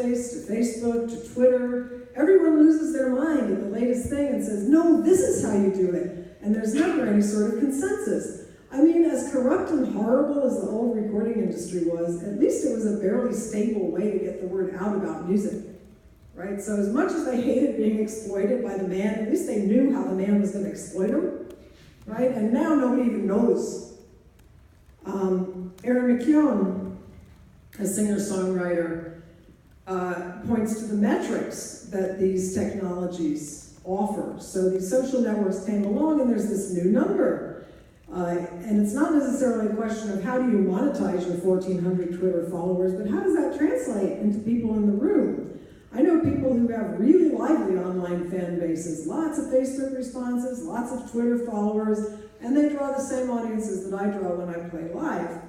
MySpace, to Facebook, to Twitter. Everyone loses their mind at the latest thing and says, no, this is how you do it. And there's never any sort of consensus. I mean, as corrupt and horrible as the old recording industry was, at least it was a fairly stable way to get the word out about music, right? So as much as they hated being exploited by the man, at least they knew how the man was going to exploit them, right? And now nobody even knows. Aaron McKeown, a singer-songwriter, points to the metrics that these technologies offer. So these social networks came along and there's this new number. And it's not necessarily a question of how do you monetize your 1,400 Twitter followers, but how does that translate into people in the room? I know people who have really lively online fan bases, lots of Facebook responses, lots of Twitter followers, and they draw the same audiences that I draw when I play live.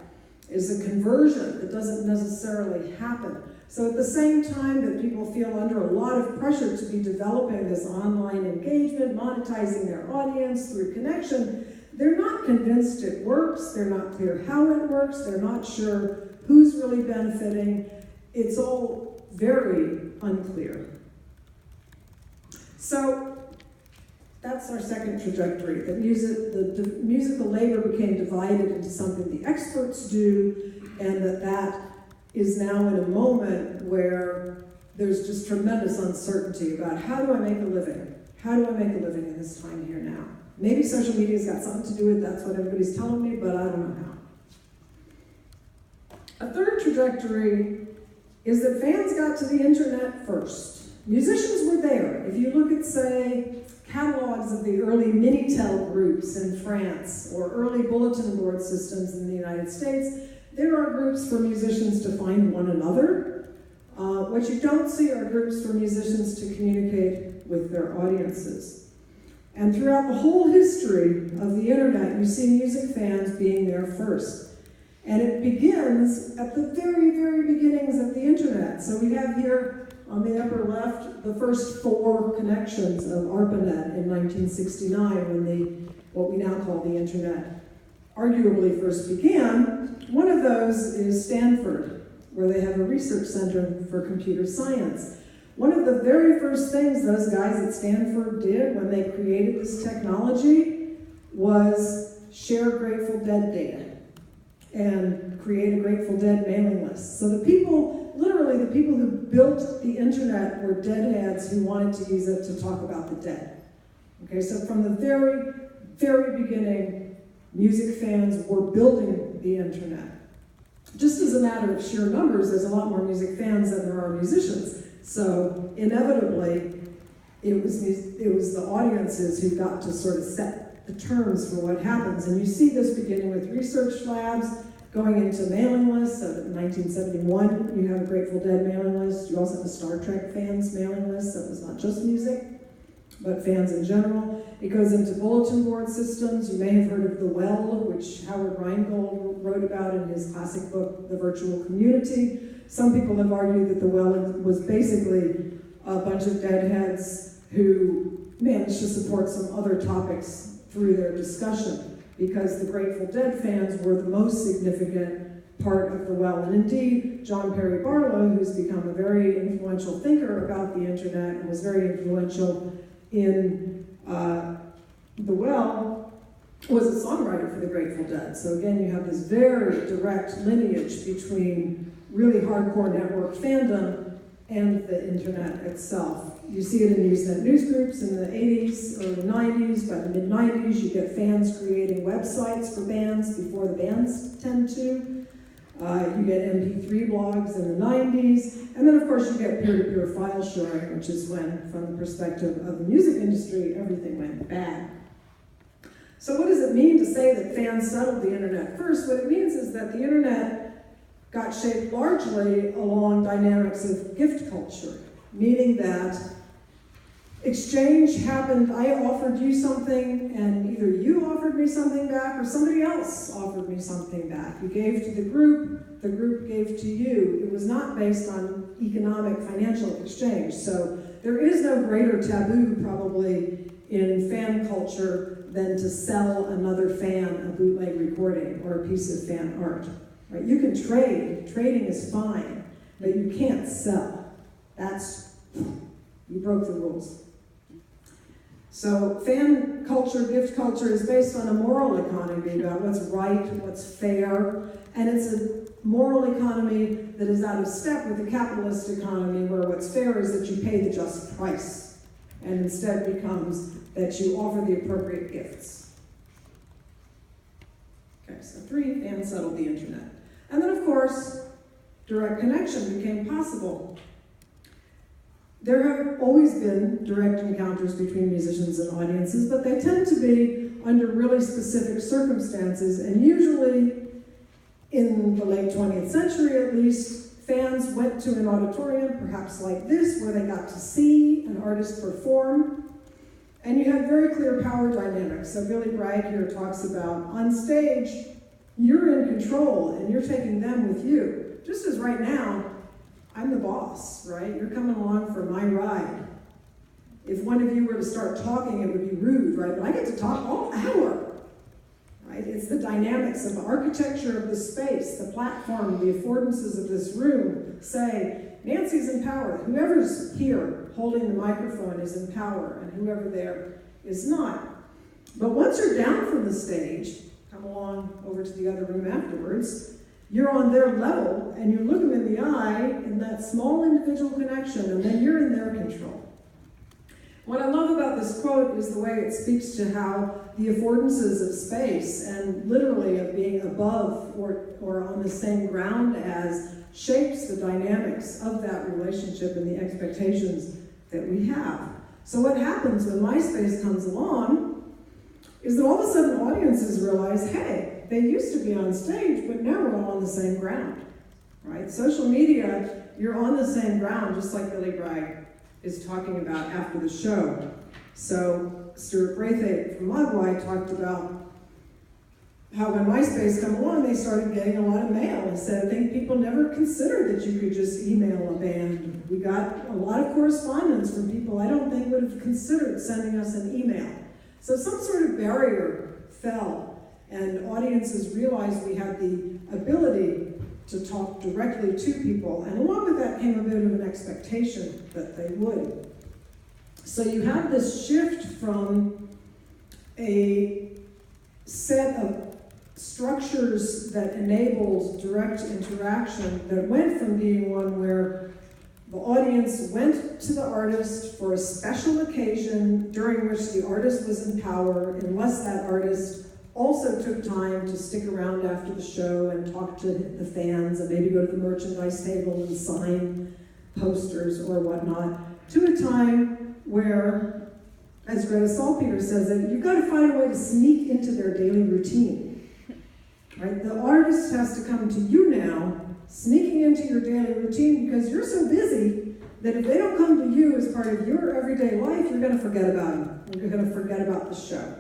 Is a conversion that doesn't necessarily happen. So at the same time that people feel under a lot of pressure to be developing this online engagement, monetizing their audience through connection, they're not convinced it works, they're not clear how it works, they're not sure who's really benefiting. It's all very unclear. So that's our second trajectory, that the musical labor became divided into something the experts do, and that is now in a moment where there's just tremendous uncertainty about how do I make a living? How do I make a living in this time here now? Maybe social media's got something to do with it, that's what everybody's telling me, but I don't know how. A third trajectory is that fans got to the internet first. Musicians were there. If you look at, say, catalogs of the early Minitel groups in France or early bulletin board systems in the United States, there are groups for musicians to find one another. What you don't see are groups for musicians to communicate with their audiences. And throughout the whole history of the internet, you see music fans being there first. And it begins at the very, very beginnings of the internet. So we have here on the upper left the first 4 connections of ARPANET in 1969 when what we now call the internet arguably first began. One of those is Stanford, where they have a research center for computer science. One of the very first things those guys at Stanford did when they created this technology was share Grateful Dead data and create a Grateful Dead mailing list. So the people, literally the people who built the internet were deadheads who wanted to use it to talk about the dead. Okay, so from the very, very beginning, music fans were building the internet. Just as a matter of sheer numbers, there's a lot more music fans than there are musicians. So inevitably, it was the audiences who got to sort of set the terms for what happens. And you see this beginning with research labs, going into mailing lists. So in 1971, you have a Grateful Dead mailing list. You also have a Star Trek fans mailing list that was not just music, but fans in general. It goes into bulletin board systems. You may have heard of The Well, which Howard Rheingold wrote about in his classic book, The Virtual Community. Some people have argued that The Well was basically a bunch of deadheads who managed to support some other topics through their discussion, because the Grateful Dead fans were the most significant part of The Well. And indeed, John Perry Barlow, who's become a very influential thinker about the internet and was very influential in The Well, was a songwriter for the Grateful Dead. So again, you have this very direct lineage between really hardcore network fandom and the internet itself. You see it in Usenet news groups in the 80s, early 90s. By the mid-90s, you get fans creating websites for bands before the bands tend to. You get MP3 blogs in the 90s. And then, of course, you get peer-to-peer file sharing, which is when, from the perspective of the music industry, everything went bad. So what does it mean to say that fans settled the internet first? What it means is that the internet got shaped largely along dynamics of gift culture, meaning that exchange happened. I offered you something, and either you offered me something back, or somebody else offered me something back. You gave to the group gave to you. It was not based on economic, financial exchange. So there is no greater taboo, probably, in fan culture than to sell another fan a bootleg recording or a piece of fan art. Right? You can trade. Trading is fine, but you can't sell. You broke the rules. So fan culture, gift culture is based on a moral economy about what's right, what's fair, and it's a moral economy that is out of step with the capitalist economy where what's fair is that you pay the just price, and instead becomes that you offer the appropriate gifts. Okay, so 3, fans settled the internet. And then, of course, direct connection became possible. There have always been direct encounters between musicians and audiences, but they tend to be under really specific circumstances, and usually, in the late 20th century at least, fans went to an auditorium, perhaps like this, where they got to see an artist perform, and you had very clear power dynamics. So Billy Bragg here talks about, on stage, you're in control, and you're taking them with you. Just as right now, I'm the boss, right? You're coming along for my ride. If one of you were to start talking, it would be rude, right? But I get to talk all hour, right? It's the dynamics of the architecture of the space, the platform, the affordances of this room say, Nancy's in power. Whoever's here holding the microphone is in power, and whoever there is not. But once you're down from the stage, come along over to the other room afterwards, you're on their level, and you look them in the eye in that small individual connection, and then you're in their control. What I love about this quote is the way it speaks to how the affordances of space, and literally of being above or on the same ground as, shapes the dynamics of that relationship and the expectations that we have. So what happens when MySpace comes along is that all of a sudden audiences realize, hey, they used to be on stage, but now we're all on the same ground, right? Social media, you're on the same ground, just like Billy Bragg is talking about after the show. So Stuart Braithwaite from Mogwai talked about how when MySpace came along, they started getting a lot of mail. He said, I think people never considered that you could just email a band. We got a lot of correspondence from people I don't think would have considered sending us an email. So some sort of barrier fell, and audiences realized we had the ability to talk directly to people, and along with that came a bit of an expectation that they would. So you have this shift from a set of structures that enabled direct interaction that went from being one where the audience went to the artist for a special occasion during which the artist was in power, unless that artist also took time to stick around after the show and talk to the fans and maybe go to the merchandise table and sign posters or whatnot, to a time where, as Greta Salpeter says, that you've got to find a way to sneak into their daily routine. Right? The artist has to come to you now, sneaking into your daily routine, because you're so busy that if they don't come to you as part of your everyday life, you're going to forget about them. You're going to forget about the show.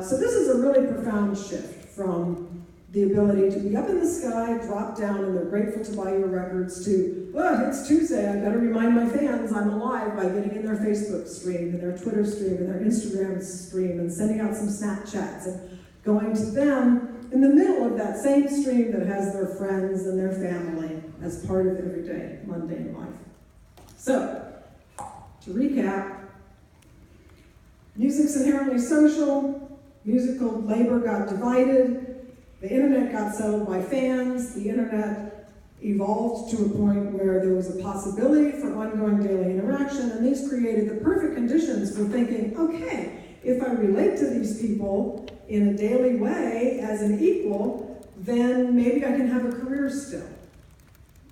So this is a really profound shift from the ability to be up in the sky, drop down, and they're grateful to buy your records, to, oh, it's Tuesday, I better remind my fans I'm alive by getting in their Facebook stream, and their Twitter stream, and their Instagram stream, and sending out some Snapchats, and going to them in the middle of that same stream that has their friends and their family as part of everyday mundane life. So, to recap, music's inherently social, musical labor got divided, the internet got settled by fans, the internet evolved to a point where there was a possibility for ongoing daily interaction, and these created the perfect conditions for thinking, okay, if I relate to these people in a daily way as an equal, then maybe I can have a career still.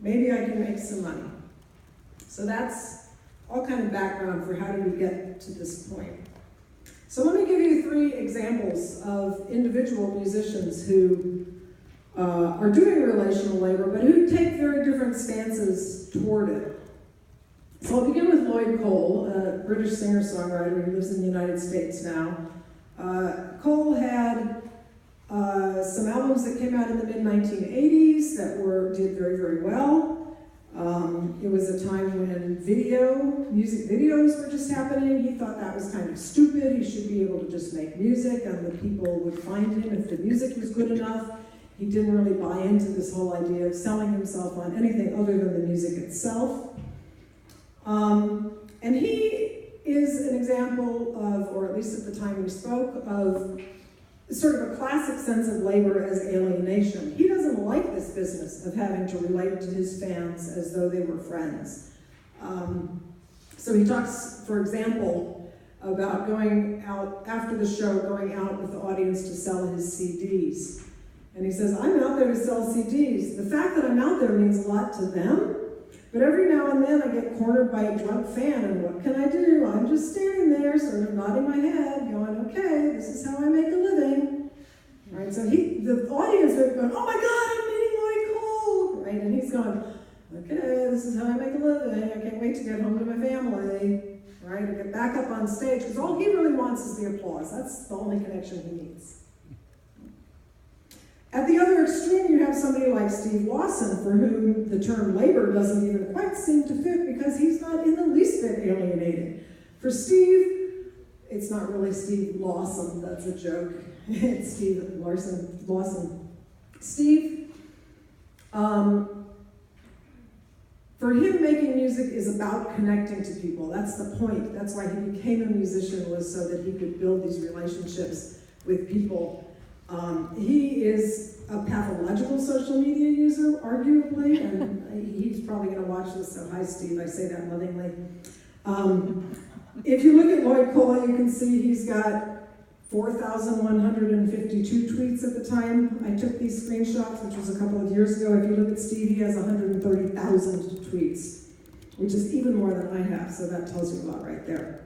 Maybe I can make some money. So that's all kind of background for how did we get to this point. So let me give you 3 examples of individual musicians who are doing relational labor, but who take very different stances toward it. So I'll begin with Lloyd Cole, a British singer-songwriter who lives in the United States now. Cole had some albums that came out in the mid-1980s that did very, very well. It was a time when music videos were just happening. He thought that was kind of stupid. He should be able to just make music and the people would find him if the music was good enough. He didn't really buy into this whole idea of selling himself on anything other than the music itself. And he is an example of, or at least at the time we spoke, of sort of a classic sense of labor as alienation. He doesn't like this business of having to relate to his fans as though they were friends. So he talks, for example, about going out after the show, going out with the audience to sell his CDs. And he says, I'm out there to sell CDs. The fact that I'm out there means a lot to them, but every now and then I get cornered by a drunk fan, and what can I do? I'm just standing there, sort of nodding my head, going, okay, this is how I make a living. Right? So the audience is going, oh my God, I'm meeting Lloyd Cole! Right? And he's going, okay, this is how I make a living. I can't wait to get home to my family. Right? And get back up on stage, because all he really wants is the applause. That's the only connection he needs. At the other extreme, you have somebody like Steve Lawson, for whom the term labor doesn't even quite seem to fit because he's not in the least bit alienated. For Steve, it's not really Steve Lawson, that's a joke. It's Steve Lawson. Steve, for him, making music is about connecting to people. That's the point. That's why he became a musician, was so that he could build these relationships with people. He is a pathological social media user, arguably, and he's probably going to watch this, so hi, Steve, I say that lovingly. If you look at Lloyd Cole, you can see he's got 4,152 tweets at the time I took these screenshots, which was a couple of years ago. If you look at Steve, he has 130,000 tweets, which is even more than I have, so that tells you a lot right there.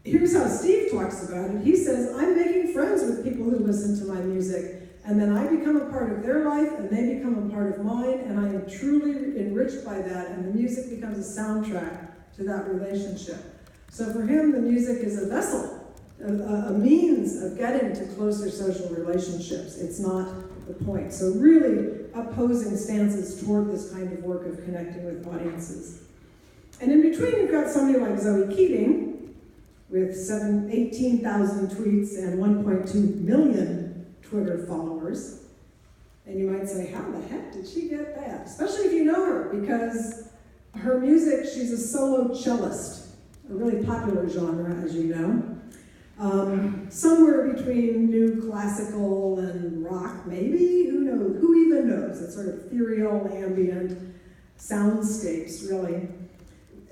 Here's how Steve talks about it. He says, I'm making friends with people who listen to my music, and then I become a part of their life, and they become a part of mine, and I am truly enriched by that, and the music becomes a soundtrack to that relationship. So for him, the music is a vessel, a means of getting to closer social relationships. It's not the point. So really opposing stances toward this kind of work of connecting with audiences. And in between, you've got somebody like Zoe Keating, with 18,000 tweets and 1.2 million Twitter followers. And you might say, how the heck did she get that? Especially if you know her, because her music, she's a solo cellist, a really popular genre, as you know. Somewhere between new classical and rock, maybe, who knows, who even knows? It's sort of ethereal, ambient soundscapes, really.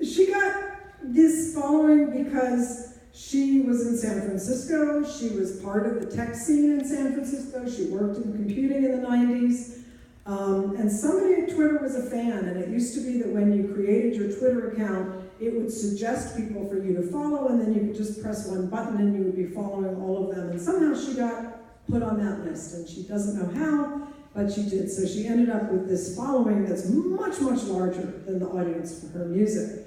She got this following because she was in San Francisco, she was part of the tech scene in San Francisco, she worked in computing in the 90s, and somebody at Twitter was a fan, and it used to be that when you created your Twitter account, it would suggest people for you to follow, and then you could just press one button and you would be following all of them, and somehow she got put on that list, and she doesn't know how, but she did. So she ended up with this following that's much, much larger than the audience for her music.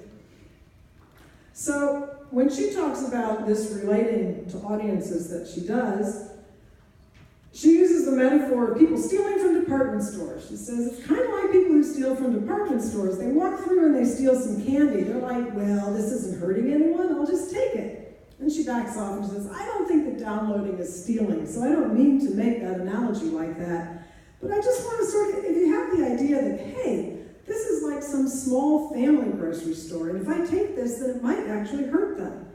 So when she talks about this relating to audiences that she does, she uses the metaphor of people stealing from department stores. She says, it's kind of like people who steal from department stores. They walk through and they steal some candy. They're like, well, this isn't hurting anyone, I'll just take it. Then she backs off and says, I don't think that downloading is stealing, so I don't mean to make that analogy like that. But I just want to sort of, if you have the idea that, hey, this is like some small family grocery store, and if I take this, then it might actually hurt them.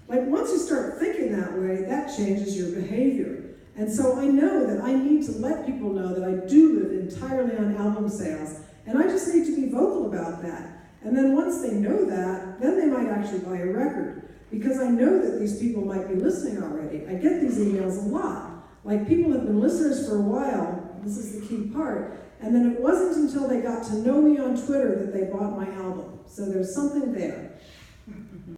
Like, once you start thinking that way, that changes your behavior. And so I know that I need to let people know that I do live entirely on album sales, and I just need to be vocal about that. And then once they know that, then they might actually buy a record, because I know that these people might be listening already. I get these emails a lot. Like, people have been listeners for a while, this is the key part, and then it wasn't until they got to know me on Twitter that they bought my album. So there's something there.